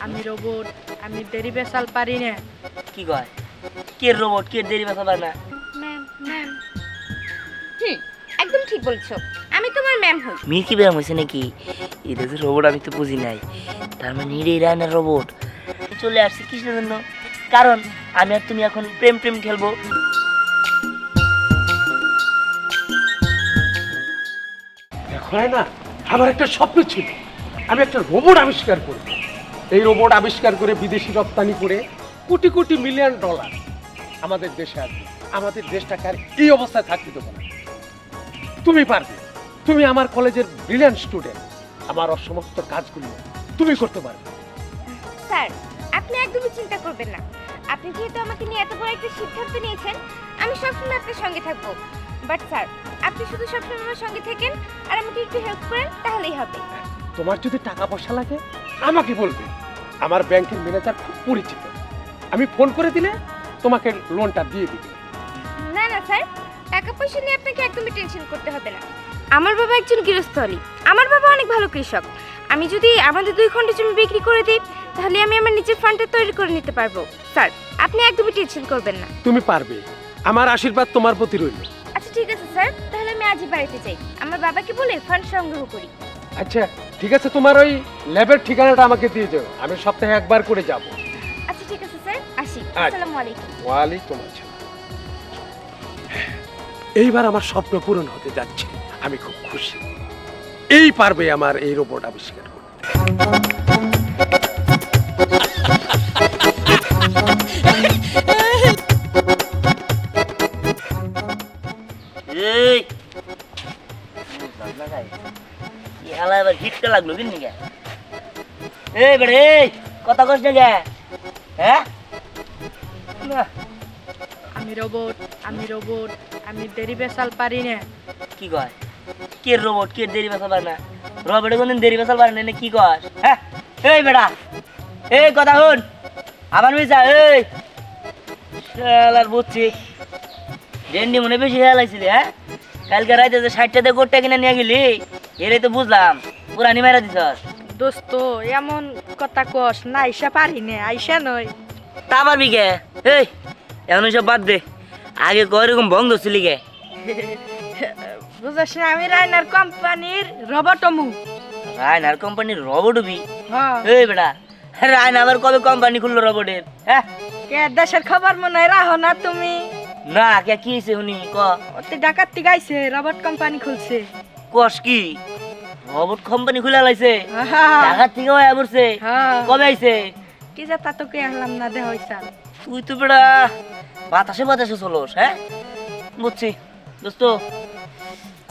আমি রোবট, আমি দেরি বেসাল পারি না। কি কয় কে রোবট কে দেরি বাসা পারে না? ম্যাম ম্যাম একদম ঠিক বলছো, আমি তোমার ম্যাম হই। মির কি ব্যায়াম হয়েছে নাকি? এটা যে রোবট আমি তো বুঝি নাই। তার মানে নিরেই রায়নার রোবট চলে আসছে কিসের জন্য? কারণ আমি আর তুমি এখন প্রেম প্রেম খেলবো। এখন না আমার একটা স্বপ্ন ছিল, আমি একটা রোবট আবিষ্কার করব। এই রোবট আবিষ্কার করে বিদেশি রপ্তানি করে কোটি কোটি মিলিয়ন ডলার আমাদের দেশে আসবে। আমাদের দেশটাকে আর এই অবস্থায় থাকতে দেবো না। তুমি পারবে, তুমি আমার কলেজের ব্রিলিয়ান্ট স্টুডেন্ট, আমার অসমস্ত কাজগুলো তুমি করতে পারবে। স্যার আপনি একদমই চিন্তা করবেন না, আপনি যেহেতু আমাকে নিয়ে এত বড় একটা সিদ্ধান্ত নিয়েছেন, আমি সবসময় আপনার সঙ্গে থাকবো। বাট স্যার আপনি শুধু সবসময় আমার সঙ্গে থাকেন আর আমাকে একটু হেল্প করেন, তাহলেই হবে। তোমার যদি টাকা পয়সা লাগে আমাকে বলবে, আমার ব্যাংকের ম্যানেজার খুব পরিচিত, আমি ফোন করে দিলে তোমাকে লোনটা দিয়ে দিবে। না না স্যার, টাকা পয়সা নিয়ে আপনাকে একদমই টেনশন করতে হবে না। আমার বাবা একজন গৃহস্থলী, আমার বাবা অনেক ভালো কৃষক। আমি যদি আমাদের 2 খণ্ড জমি বিক্রি করে দিই, তাহলে আমি আমার নিজের ফান্ডটা তৈরি করে নিতে পারবো। স্যার আপনি একদমই টেনশন করবেন না। তুমি পারবে, আমার আশীর্বাদ তোমার প্রতি রইল। আচ্ছা ঠিক আছে স্যার, তাহলে আমি আজই বাড়িতে যাই, আমার বাবাকে বলে ফান্ড সংগ্রহ করি। আচ্ছা ঠিক আছে, তোমার ওই ল্যাবের ঠিকানাটা আমাকে দিয়ে যাও, আমি সপ্তাহে একবার করে যাব। আচ্ছা ঠিক আছে স্যার, আসি। আচ্ছা। আসসালামু আলাইকুম। ওয়ালাইকুম আসসালাম। এইবার আমার স্বপ্ন পূরণ হতে যাচ্ছে, আমি খুব খুশি। এই পারবে আমার এই রোবট আবিষ্কার করতে। এই কি হালা এবার হিটটা লাগলো কিন্নি গে? এই বেড়ে এই কথা কস না গে? হ্যাঁ না আমি রোবট, আমি রোবট, আমি দেরি বেসাল পারি না। কি কয় কে রোবট কে দেরি বাসা পারে না? রোবটে কোনদিন দেরি বাসা পারে না কি কস? হ্যাঁ এই বেড়া এই কথা শুন আমার মিসা এই শালার বুঝছি ডেন্ডি মনে বেশি হেলাইছিলি। হ্যাঁ কালকে রাইতে যে 60টাতে গোটটা কিনে নিয়ে গেলি, এরাই তো বুঝলাম পুরানি মেরা দিছস। দোস্ত এমন কথা কস না, আইসা পারি না, আইসা নয়। তা পারবি কে? এই এখন সব বাদ দে, আগে কয় এরকম বন্ধ ছিলি কে? বুঝাস না, আমি রাইনার কোম্পানির রবটমু। রায়নার কোম্পানির রবট হবি? হ্যাঁ এই বেটা রায়না আবার কবে কোম্পানি খুললো রবটের? হ্যাঁ কে দেশের খবর মনে হয় রাখো না তুমি? না কে কি হয়েছে শুনি ক। ওতে ডাকাতি গাইছে, রবট কোম্পানি খুলছে। কস কি রবট কোম্পানি খুলে লাইছে? হ্যাঁ ঢাকা থেকে হয়ে পড়ছে? হ্যাঁ। কবে আইছে? কি যা তা তোকে আনলাম না, দেহ হইছাল। তুই তো বেটা বাতাসে বাতাসে চলোস। হ্যাঁ বুঝছি দোস্ত,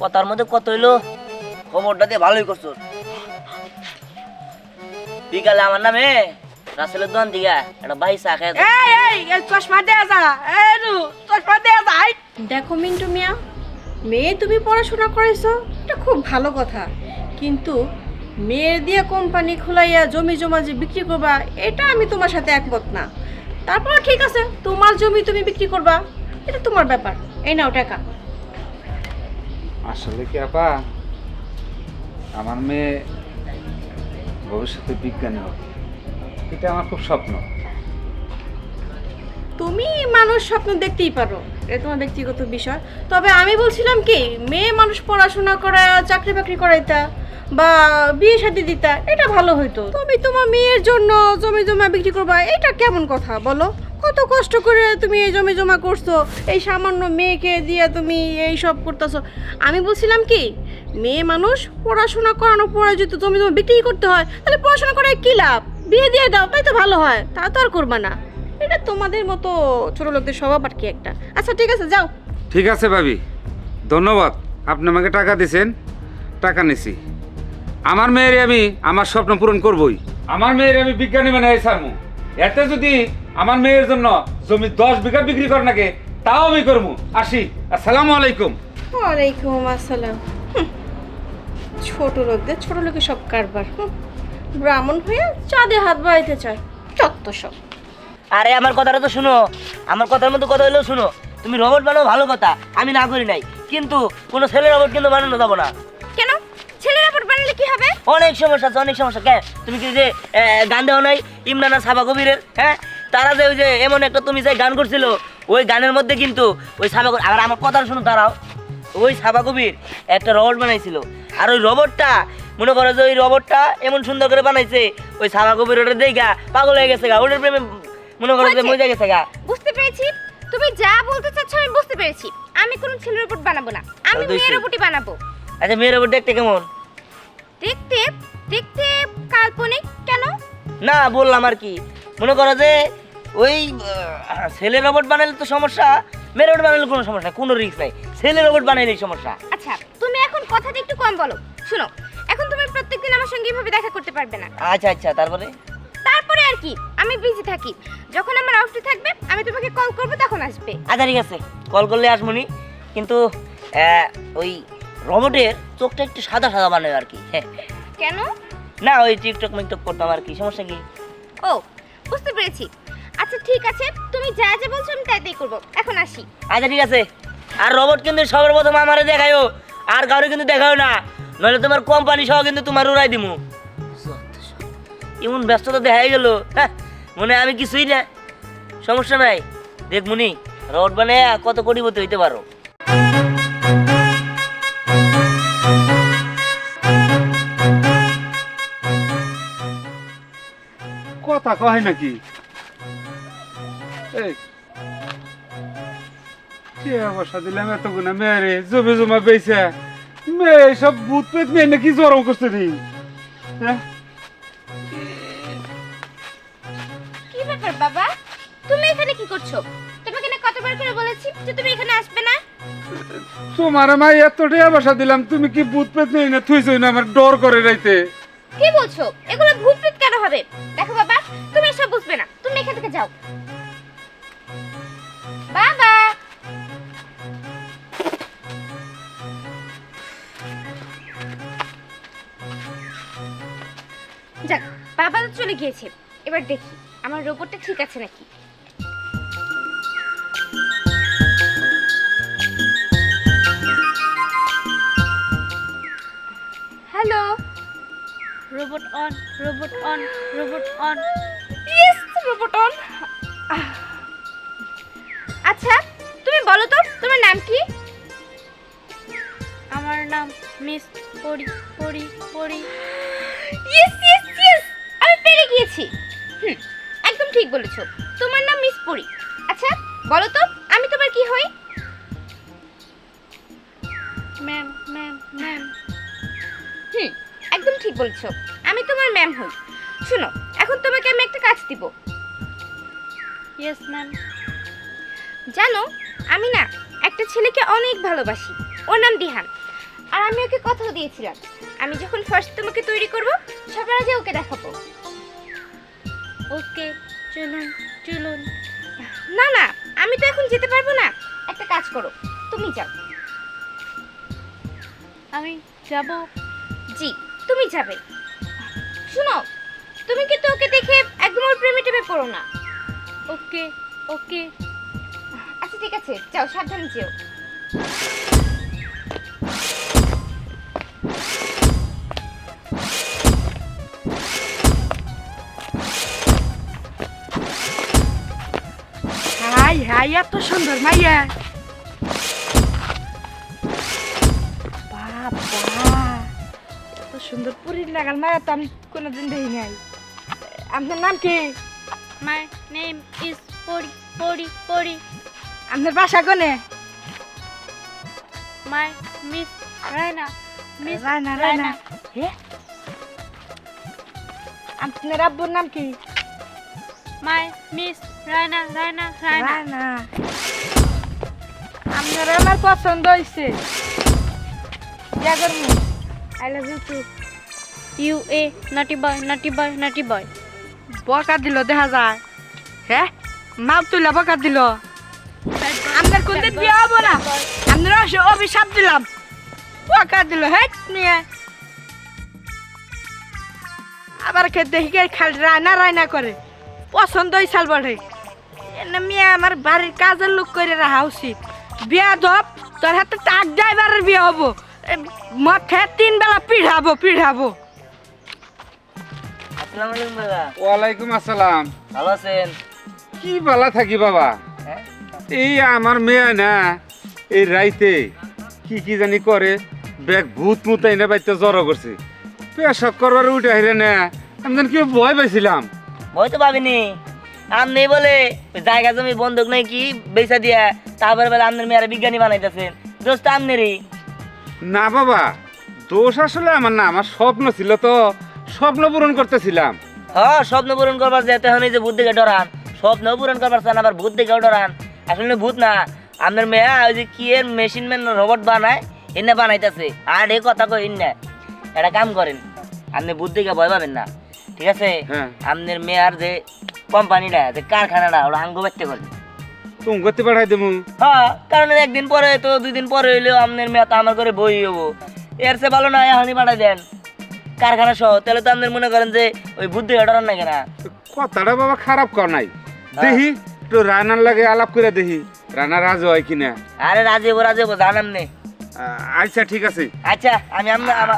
কথার মধ্যে কত হইলো, খবরটা দিয়ে ভালোই করছো। বিকালে আমার নামে রাসেলের দোকান দিকে একটা ভাই চা খায়। এই চশমা দেয়া যা, এই রু চশমা দেয়া যা। দেখো মিন্টু মিয়া, মেয়ে তুমি পড়াশোনা করেছো, এটা খুব ভালো কথা, কিন্তু মেয়ের দিয়ে কোম্পানি খোলাইয়া জমি জমা যে বিক্রি করবা, এটা আমি তোমার সাথে একমত না। তারপর ঠিক আছে, তোমার জমি তুমি বিক্রি করবা, এটা তোমার ব্যাপার। এই নাও টাকা। আসলে কি আপা, আমার মেয়ে ভবিষ্যতে বিজ্ঞানী হবে, এটা আমার খুব স্বপ্ন। তুমি মানুষ স্বপ্ন দেখতেই পারো, এটা তোমার ব্যক্তিগত বিষয়। তবে আমি বলছিলাম কি, মেয়ে মানুষ পড়াশোনা করা, চাকরি বাকরি করাইতা বা বিয়ে শাদী দিতা, এটা ভালো হইতো। তুমি তোমার মেয়ের জন্য জমি জমা বিক্রি করবা, এটা কেমন কথা বলো? কত কষ্ট করে তুমি এই জমি জমা করছো, এই সামান্য মেয়েকে দিয়ে তুমি এই সব করতেছো। আমি বলছিলাম কি, মেয়ে মানুষ পড়াশোনা করানোর পরে যদি জমি জমা বিক্রি করতে হয়, তাহলে পড়াশোনা করে কি লাভ? বিয়ে দিয়ে দাও, তাই তো ভালো হয়। তা তো আর করবা না। এটা তোমাদের মতো ছোট লোকদের স্বভাব আর কি একটা। আচ্ছা ঠিক আছে, যাও। ঠিক আছে ভাবি, ধন্যবাদ, আপনি আমাকে টাকা দিয়েছেন, টাকা নিছি। আমার মেয়ের আমি আমার স্বপ্ন পূরণ করবই। আমার মেয়ের আমি বিজ্ঞানী বানাই ছাড়মু। এতে যদি আমার মেয়ের জন্য জমি 10 বিঘা বিক্রি কর নাকি, তাও আমি করবো। আসি, আসসালামু আলাইকুম। ওয়ালাইকুম আসসালাম। ছোট লোকদের ছোট লোকের সব কারবার। ব্রাহ্মণ হয়ে চাঁদে হাত বাড়াইতে চায়, যত সব। আরে আমার কথাটা তো শুনো, আমার কথার মধ্যে কথা হইলেও শুনো। তুমি রোবট বানাও ভালো কথা, আমি না করি নাই, কিন্তু কোনো ছেলে রোবট কিন্তু বানানো যাবো না। কেন ছেলেরা পড়বে বানালে কি হবে? অনেক সমস্যা আছে, অনেক সমস্যা। কে তুমি কি যে গান দেও নাই ইমরান আর সাবা কবিরের? হ্যাঁ, তারা যে ওই যে এমন একটা তুমি যে গান করছিল, ওই গানের মধ্যে কিন্তু ওই সাবা কবির, আর আমার কথা শুনো দাঁড়াও, ওই সাবা কবির একটা রবট বানাইছিল, আর ওই রবটটা মনে করো যে ওই রবটটা এমন সুন্দর করে বানাইছে, ওই সাবা কবির ওটা দেখা পাগল হয়ে গেছে গা, ওটার প্রেমে মনে করো যে মজা গেছে গা। বুঝতে পেরেছি, তুমি যা বলতে চাচ্ছ আমি বুঝতে পেরেছি। আমি কোনো ছেলের রোবট বানাবো না, আমি মেয়ের রোবটই বানাবো। আচ্ছা, মেয়ের রবট দেখতে কেমন? দেখতে দেখতে কাল্পনিক কেন? না বললাম আর কি, মনে করো যে ওই ছেলে রোবট বানাইলে তো সমস্যা, মেয়ের রোবট বানাইলে কোনো সমস্যা, কোনো রিস্ক নাই, ছেলে রোবট বানাইলেই সমস্যা। আচ্ছা, তুমি এখন কথাটা একটু কম বলো। শুনো, এখন তুমি প্রত্যেকদিন আমার সঙ্গে এভাবে দেখা করতে পারবে না। আচ্ছা আচ্ছা, তারপরে? তারপরে আর কি, আমি বিজি থাকি, যখন আমার অফ থাকবে আমি তোমাকে কল করব, তখন আসবে। আচ্ছা ঠিক আছে, কল করলে আসমনি, কিন্তু ওই রোবটের চোখটা একটু সাদা সাদা বানাবে আর কি। হ্যাঁ, কেন? না ওই টিকটক মিকটক করতাম আর কি, সমস্যা কি? ও, বুঝতে পেরেছি। আচ্ছা ঠিক আছে, তুমি যা যা বলছো আমি তাই তাই করবো, এখন আসি। আচ্ছা ঠিক আছে, আর রোবট কিন্তু সবার প্রথম আমারে দেখায়ও, আর কারো কিন্তু দেখাও না, নইলে তোমার কোম্পানি সহ কিন্তু তোমার উড়াই দিমু। এমন ব্যস্ততা দেখাই গেল, হ্যাঁ, মনে হয় আমি কিছুই না, সমস্যা নাই, দেখমুনি রোবট বানায় কত কোটিপতি হইতে পারো। কথা কয় নাকি? এই কে অবস্থা দিলাম এতগুলো মেয়েরে জমে জমা বেইছে, মেয়ে সব ভূত পেত মেয়ে নাকি জরম করছে রে। হ্যাঁ, কি ব্যাপার বাবা, তুমি এখানে কি করছো? তোমাকে না কতবার করে বলেছি যে তুমি এখানে আসবে না? তোমার মা এত টাকা পয়সা দিলাম, তুমি কি ভূত পেত নেই না থুইছই না, আমার ডর করে রাইতে। কি বলছো? এগুলো ভূতপ্রেত কেন হবে? দেখো বাবা, তুমি এসব বুঝবে না, তুমি এখান থেকে যাও। বাবা, যাক, বাবা তো চলে গিয়েছে, এবার দেখি আমার রোবটটা ঠিক আছে নাকি। Hello, robot on, robot on, robot on. Yes, robot on. আচ্ছা, তুমি বলো তো তোমার নাম কি? আমার নাম মিস পরি, পরি, পরি। ইয়েস ইয়েস ইয়েস, আমি পেরে গিয়েছি। একদম ঠিক বলেছো, তোমার নাম মিস পরি। আচ্ছা বলো তো আমি তোমার কি হই? Ma'am, ma'am, ma'am. একদম ঠিক বলেছো, আমি তোমার ম্যাম হই। শোনো, এখন তোমাকে আমি একটা কাজ দিব। Yes ma'am. জানো, আমি না একটা ছেলেকে অনেক ভালোবাসি, ওর নাম দিহান। আর আমি ওকে কথাও দিয়েছিলাম, আমি যখন ফার্স্ট তোমাকে তৈরি করব সবার আগে ওকে দেখাবো। ওকে, চলুন চলুন। না না, আমি তো এখন যেতে পারবো না, একটা কাজ করো, তুমি যাও। আমি যাব? জি, তুমি যাবে। শুনো, তুমি কিন্তু ওকে দেখে একদম ওর প্রেমে টেমে পড়ো না। ওকে, ওকে। আচ্ছা ঠিক আছে, যাও, সাবধানে যেও। হাই হাই, এত সুন্দর মাইয়া। বাবা, এত সুন্দর পুরীর লাগাল মায়া তো আমি কোনোদিন দেখি নাই। আপনার নাম কি? মাই নেম ইজ পরি, পরি, পরি। আপনার বাসা কোনে? My miss Raina, miss Raina, Raina. আপনার আব্বুর নাম কি? My miss Raina, Raina, Raina. আপনার আমার পছন্দ হয়েছে, I love you too. You a naughty boy, naughty boy, naughty boy. বকা দিল দেখা যায়। হ্যাঁ, মাপ তুইলা বকা দিল। আপনার কোনদিন বিয়ে হবো না, আপনার অভিশাপ দিলাম, বকা দিল। হ্যাঁ নিয়ে আবার দেখি খালি রায়না রায়না করে, পছন্দ হয়েছাল বটে। এনে মেয়ে আমার বাড়ির কাজের লোক করে রাখা উচিত। বিয়া ধপ তোর হাতে ট্রাক ড্রাইভারের বিয়ে হবো, মাথায় 3 বেলা পিড়াবো। আসসালামু আলাইকুম দাদা। ওয়ালাইকুম আসসালাম। ভালো আছেন? কি বালা থাকি বাবা, হ্যাঁ এই আমার মেয়ে না এই রাইতে কি জানি করে, ব্যাগ ভূত মুতাই না বাইতে জড়ো করছে, পেশাব করবার উঠে আহিরে না, আমি যেন কি ভয় পাইছিলাম। ভয় তো পাবিনি, আপনি বলে ওই জায়গা জমি বন্ধক নাই কি বেচা দিয়া তারপরে বলে আপনার মেয়েরা বিজ্ঞানী বানাইতেছেন, দোস্ত আপনারই। না বাবা, দোষ আসলে আমার না, আমার স্বপ্ন ছিল তো, স্বপ্ন পূরণ করতেছিলাম। হ্যাঁ স্বপ্ন পূরণ করবার যেতে হন, এই যে ভূত দেখে ডরান, স্বপ্ন পূরণ করবার চান আবার ভূত দেখেও ডরান। আসলে ভূত না, আপনার মেয়ে ওই যে কি এর মেশিন ম্যান রোবট বানায় এনে বানাইতেছে। আর এই কথা কই না, একটা কাম করেন, আপনি ভূত দেখে ভয় পাবেন না, ঠিক আছে? হ্যাঁ। আপনার মেয়ার যে কোম্পানিটা, যে কারখানাটা, ওটা আঙ্গ ব্যক্ত করবে। তুমি করতে পাঠাই দেবো। হ্যাঁ, কারণ একদিন পরে তো 2 দিন পরে হইলেও আপনার মেয়ে তো আমার করে বই হবো, এর চেয়ে ভালো না এখনই পাঠাই দেন কারখানা সহ, তাহলে তো আপনার মনে করেন যে ওই বুদ্ধি ডরান না কেনা। কথাটা বাবা খারাপ কর নাই, দেখি একটু রানার লাগে আলাপ করে দেখি রানা রাজু হয় কিনা। আরে রাজে জানাম নে। আচ্ছা ঠিক আছে। আচ্ছা আমি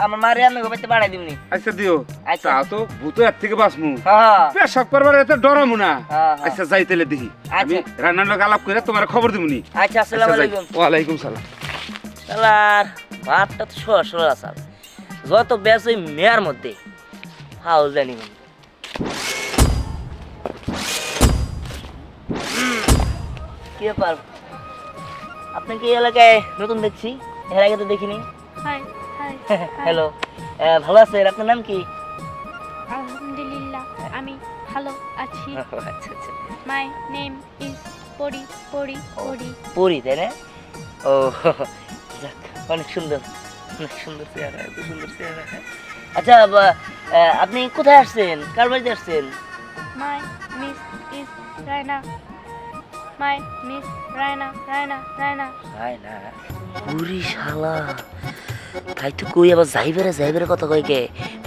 আমার মারে আপনার ঘুমাইতে পাঠাই দিমনি। আচ্ছা দিও। আচ্ছা। তাও তো ভূত এর থেকে বাঁচমু, হ্যাঁ পেশাব করবার এত ডরামু না। হ্যাঁ। আচ্ছা যাই তাহলে দেখি, আমি রান্নার লোক আলাপ করে তোমার খবর দিবনি। আচ্ছা, আসসালামু আলাইকুম। ওয়ালাইকুম সালাম। শালার ভাতটা তো সর আসাল, যত ব্যাস ওই মেয়ার মধ্যে হাউস জানি কি ব্যাপার, আপনাকে এই এলাকায় নতুন দেখছি, এর আগে তো দেখিনি। হাই হাই হ্যালো, ভালো আছেন? আপনার নাম কি? আলহামদুলিল্লাহ আমি ভালো আছি। আচ্ছা আচ্ছা, মাই নেম ইজ পরি। পরি তাই না? ও যাক, অনেক সুন্দর চেহারা, এত সুন্দর চেহারা। আচ্ছা আপনি কোথায় আসছেন, কার বাড়িতে আসছেন? মাই মিস ইজ রায়না। হাই না পুরি শালা, তাই তো কই আবার যাইবেরে কথা কই কে,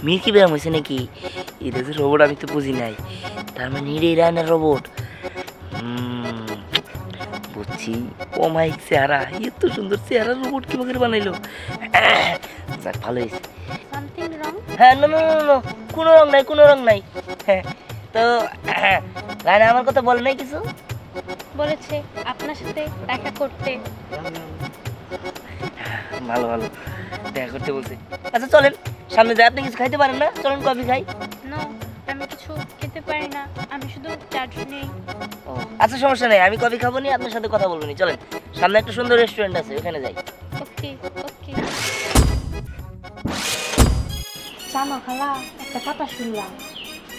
মির কি ব্যায়াম হয়েছে নাকি? এটা যে রোবট আমি তো বুঝি নাই, তার মানে নিরেই রায়নার রোবট। বুঝছি, ও মাইক চেহারা, এত সুন্দর চেহারা রোবট কি করে বানাইলো? যাক ভালো হয়েছে। Something wrong? হ্যাঁ না, কোনো রং নাই। হ্যাঁ তো রায়না আমার কথা বলে নাই কিছু? বলেছে আপনার সাথে দেখা করতে। ভালো দেখা করতে বলছে। আচ্ছা চলেন সামনে যাই, আপনি কিছু খাইতে পারেন না? চলেন কফি খাই। নো, আমি কিছু খেতে পারি না, আমি শুধু চাট নেই। ও আচ্ছা সমস্যা নেই, আমি কফি খাবো নি, আপনার সাথে কথা বলবো নি। চলেন সামনে একটা সুন্দর রেস্টুরেন্ট আছে, ওখানে যাই। ওকে। জানো খালা, একটা কথা শুনলাম।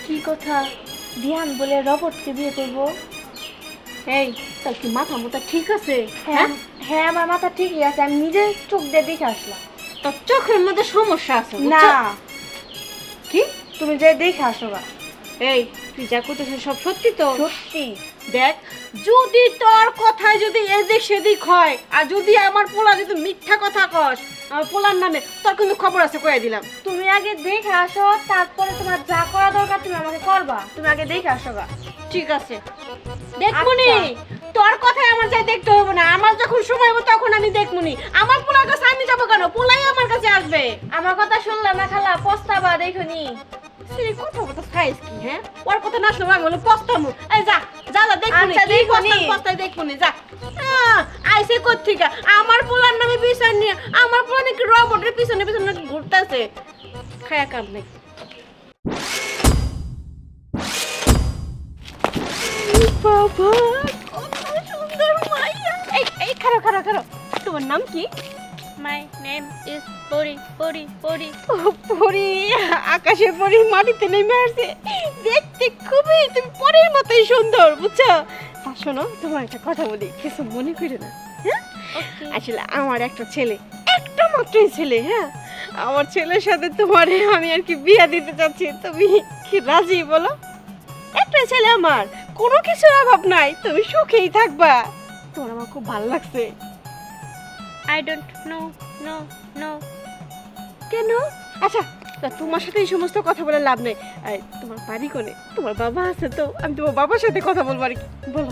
কি কথা? ধ্যান বলে রোবটকে বিয়ে করবো। এই তোর কি মাথা মোটা ঠিক আছে? হ্যাঁ আমার মাথা ঠিকই আছে, আমি নিজে চোখ দিয়ে দেখে আসলাম। তোর চোখের মধ্যে সমস্যা আছে না, কি? তুমি যে দেখে আসো গা। এই তুই যা করতেছিস সব সত্যি তো? সত্যি। দেখ, যদি তোর কথায় যদি এদিক সেদিক হয়, আর যদি আমার পোলা যদি মিথ্যা কথা কস আমার পোলার নামে, তোর কিন্তু খবর আছে, কয়ে দিলাম। তুমি আগে দেখে আসো, তারপরে তোমার যা করা দরকার তুমি আমাকে করবা। তুমি আগে দেখে আসো গা। ঠিক আছে, দেখমুনি। তোর কথাই আমার যাই দেখতে হবে না, আমার যখন সময় হবে তখন আমি দেখমুনি। আমার পোলার কাছে আমি যাবো কেন? পোলাই আমার কাছে আসবে। আমার কথা শুনলাম না খালা, পস্তাবা দেখুনি। সেই কথা খাইস কি? হ্যাঁ, ওর কথা না শুনবো আমি হলো পস্তামু। এই যা দেখমুনি, আচ্ছা, কি দেখুনি। পস্তাই দেখমুনি, যা। আইসে কোত্থেকে আমার পোলার নামে বিচার নিয়ে, আমার পোলা নাকি রোবটের পিছনে ঘুরতেছে। খায়া কাম নেই। বাবা কত সুন্দর মাইয়া। এই খারো তোমার নাম কি? মাই নেম ইজ পরি। ও পরি, আকাশে পরি মাটিতে নেমে আসছে, দেখতে খুবই তুমি পরের মতোই সুন্দর, বুঝছো? তা শোনো, তোমার একটা কথা বলি, কিছু মনে করে না। হ্যাঁ, আসলে আমার একটা মাত্রই ছেলে। হ্যাঁ, আমার ছেলের সাথে তোমারে আমি আর কি বিয়ে দিতে চাচ্ছি, তুমি কি রাজি বলো? একটা ছেলে আমার, কোনো কিছুর অভাব নাই, তুমি সুখেই থাকবা। তোমার আমার খুব ভালো লাগছে। I don't no. কেন? আচ্ছা তা তোমার সাথে এই সমস্ত কথা বলে লাভ নেই। তোমার বাড়ি কোনে? তোমার বাবা আছে তো, আমি তোমার বাবার সাথে কথা বলবো আর কি। বলো।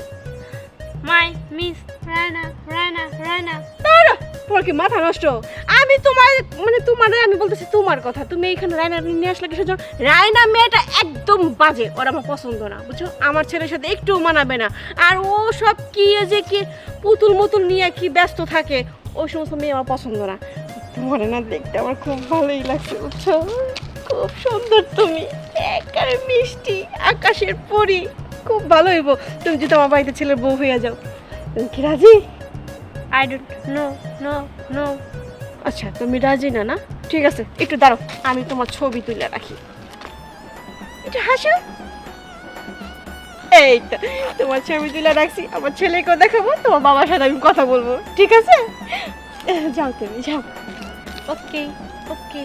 মাই মিস রায়না। দাঁড়া, তোমার কি মাথা নষ্ট? আমি তোমার মানে তোমার আমি বলতেছি তোমার কথা, তুমি এইখানে রায়না নিয়ে আসলে কিসের জন্য? রায়না মেয়েটা একদম বাজে, ওর আমার পছন্দ না, বুঝছো? আমার ছেলের সাথে একটু মানাবে না। আর ও সব কি যে কি পুতুল মুতুল নিয়ে কি ব্যস্ত থাকে, ওই সমস্ত মেয়ে আমার পছন্দ না। তোমার না দেখতে আমার খুব ভালোই লাগছে, বুঝছো? খুব সুন্দর তুমি, একেবারে মিষ্টি আকাশের পরি, খুব ভালো হইব তুমি যদি আমার বাড়িতে ছেলের বউ হইয়া যাও। তুমি কি রাজি? I don't know no no. আচ্ছা তুমি রাজি না? না ঠিক আছে, একটু দাঁড়াও, আমি তোমার ছবি তুলে রাখি। এটা হাসো। এই তো তোমার ছবি তুলে রাখছি, আমার ছেলেকেও দেখাবো, তোমার বাবার সাথে আমি কথা বলবো, ঠিক আছে? যাও তুমি যাও। ওকে ওকে।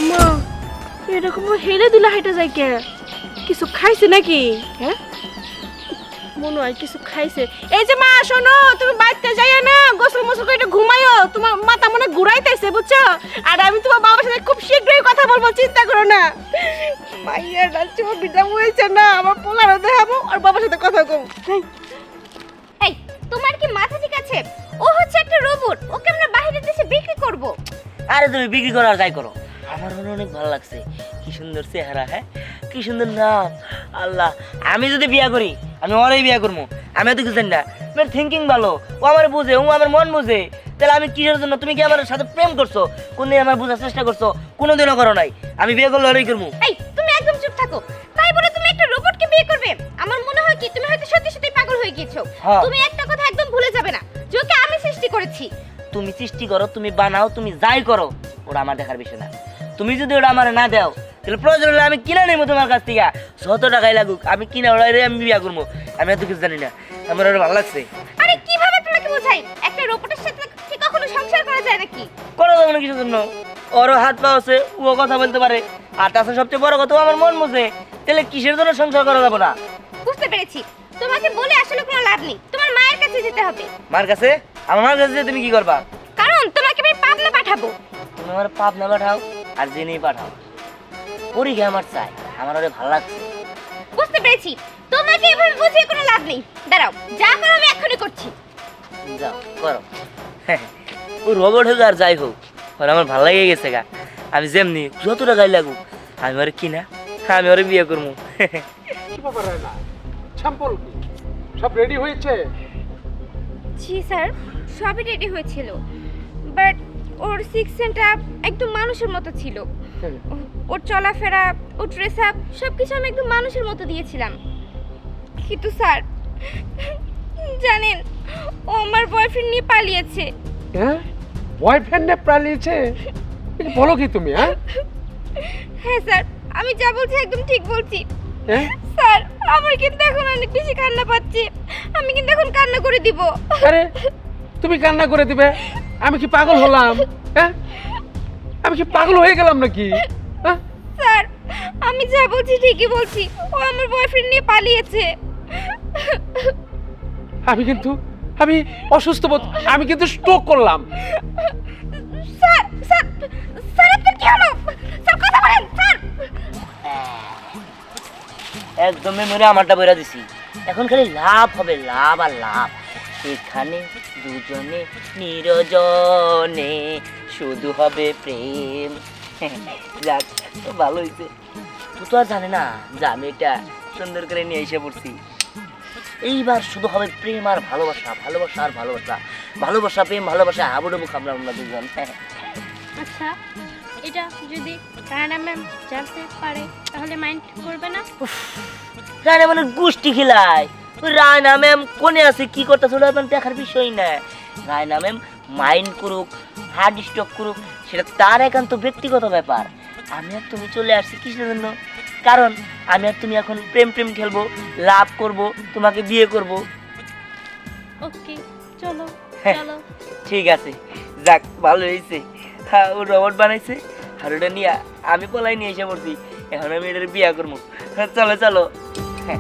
মা এরকম হেরে দিলা হেঁটে যায় কে? কিছু খাইছে নাকি? হ্যাঁ মনে হয় কিছু খাইছে। এই যে মা শোনো, তুমি বাড়িতে যাইও না, গোসল মোসল করে একটু ঘুমাইও, তোমার মাথা মনে ঘুরাইতেছে, বুঝছো? আর আমি তোমার বাবার সাথে খুব শীঘ্রই কথা বলবো, চিন্তা করো না। মাইয়ার রাজ্য বিটা হয়েছে না, আমার পোলারও দেখাবো আর বাবার সাথে কথা কম। এই তোমার কি মাথা ঠিক আছে? ও হচ্ছে একটা রোবট, ওকে আমরা বাইরের দেশে বিক্রি করব। আরে তুমি বিক্রি করো আর যাই করো, আমার মনে অনেক ভালো লাগছে। কি সুন্দর চেহারা, হ্যাঁ কি সুন্দর নাম। আল্লাহ, আমি যদি বিয়া করি আমি ওরাই বিয়া করবো। আমি এত কিছু জানি না, আমার থিঙ্কিং ভালো, ও আমার বুঝে, ও আমার মন বুঝে। তাহলে আমি কিসের জন্য, তুমি কি আমার সাথে প্রেম করছো? কোনদিন আমার বোঝার চেষ্টা করছো? কোনোদিনও করো নাই। আমি বিয়ে করলে ওরাই করবো। এই তুমি একদম চুপ থাকো। তাই বলে তুমি একটা রোবটকে বিয়ে করবে? আমার মনে হয় কি তুমি হয়তো সত্যি সত্যি পাগল হয়ে গিয়েছো। হ্যাঁ। তুমি একটা কথা একদম ভুলে যাবে না, যে ওকে আমি সৃষ্টি করেছি। তুমি সৃষ্টি করো, তুমি বানাও, তুমি যাই করো, ওটা আমার দেখার বিষয় না। তুমি যদি ওটা আমার না দাও, তাহলে প্রয়োজন হলে আমি কিনে নেবো তোমার কাছ থেকে, যত টাকাই লাগুক আমি কিনে ওরা আমি বিয়া করবো। আমি এত কিছু জানি না, আমার ওটা ভালো লাগছে। আরে কিভাবে তোমাকে বোঝাই? একটা রোবটের সাথে কি কখনো সংসার করা যায় নাকি? কোনো যাবো না কিছুর জন্য, ওরও হাত পা আছে, ও কথা বলতে পারে, আর তাছাড়া সবচেয়ে বড় কথা ও আমার মন বোঝে। তাহলে কিসের জন্য সংসার করা যাবো না? বুঝতে পেরেছি, তোমাকে বলে আসলে কোনো লাভ নেই, তোমার মায়ের কাছে যেতে হবে। মার কাছে? আমার মার কাছে যেয়ে তুমি কি করবা? কারণ তোমাকে আমি পাবনা পাঠাবো। তুমি আমার পাপ না পাঠাও আর জেনেই পাঠাও, পরীক্ষা আমার চাই, আমার ওরে ভালো লাগছে। বুঝতে পেরেছি, তোমাকে এভাবে বুঝিয়ে কোনো লাভ নেই। দাঁড়াও, যা করো আমি এক্ষুনি করছি। যাও করো। ও রোবট হোক আর যাই হোক, ওর আমার ভালো লেগে গেছে গা। আমি যেমনি যত টাকাই লাগুক আমি ওরে কিনা, আমি ওরে বিয়ে করবো। কি ব্যাপার রায়না, স্যাম্পল সব রেডি হয়েছে? জি স্যার, সবই রেডি হয়েছিল, বাট ওর সিক্স সেন্সটা একদম মানুষের মতো ছিল। ওর চলাফেরা, ওর ড্রেস আপ সব কিছু আমি একদম মানুষের মতো দিয়েছিলাম। কিন্তু স্যার জানেন, ও আমার বয়ফ্রেন্ড নিয়ে পালিয়েছে। হ্যাঁ বয়ফ্রেন্ডে পালিয়েছে? বলো কি তুমি? হ্যাঁ হ্যাঁ স্যার, আমি যা বলছি একদম ঠিক বলছি। হ্যাঁ স্যার আমার কিন্তু এখন অনেক বেশি কান্না পাচ্ছে, আমি কিন্তু এখন কান্না করে দিব। আরে তুমি কান্না করে দিবে? আমি কি পাগল হলাম? হ্যাঁ আমি কি পাগল হয়ে গেলাম নাকি? হ্যাঁ স্যার আমি যা বলছি ঠিকই বলছি, ও আমার বয়ফ্রেন্ড নিয়ে পালিয়েছে। আমি অসুস্থ বোধ, আমি কিন্তু স্ট্রোক করলাম। স্যার স্যার স্যার আপনার কি হলো? স্যার কথা বলেন স্যার। একদমই মনে আমারটা বইরা দিছি, এখন খালি লাভ হবে, লাভ আর লাভ। এখানে দুজনে নিরজনে শুধু হবে প্রেম। যাক, তো ভালো হয়েছে। তুই তো আর জানে না যে আমি এটা সুন্দর করে নিয়ে এসে পড়ছি। এইবার শুধু হবে প্রেম আর ভালোবাসা, ভালোবাসা আর ভালোবাসা, ভালোবাসা প্রেম ভালোবাসা, হাবুডুবু খাবো আমরা দুজন। আচ্ছা, এটা যদি রায়না ম্যাম জানতে পারে তাহলে মাইন্ড করবে না? রায়না মানে গোষ্ঠী খিলায়। তুই রায়না ম্যাম কোনে আছে, কি করতেছে ওটা আপনার দেখার বিষয় না। রায়না ম্যাম মাইন্ড করুক, হার্ট স্ট্রোক করুক, সেটা তার একান্ত ব্যক্তিগত ব্যাপার। আমি আর তুমি চলে আসছি কিসের জন্য? কারণ আমি আর তুমি এখন প্রেম প্রেম খেলবো, লাভ করব, তোমাকে বিয়ে করব। ওকে চলো চলো। ঠিক আছে, যাক ভালো হয়েছে। হ্যাঁ ও রবট বানাইছে আর ওটা নিয়ে আমি পলাই নিয়ে এসে পড়ছি। এখন আমি এটার বিয়ে করবো। চলো চলো। হ্যাঁ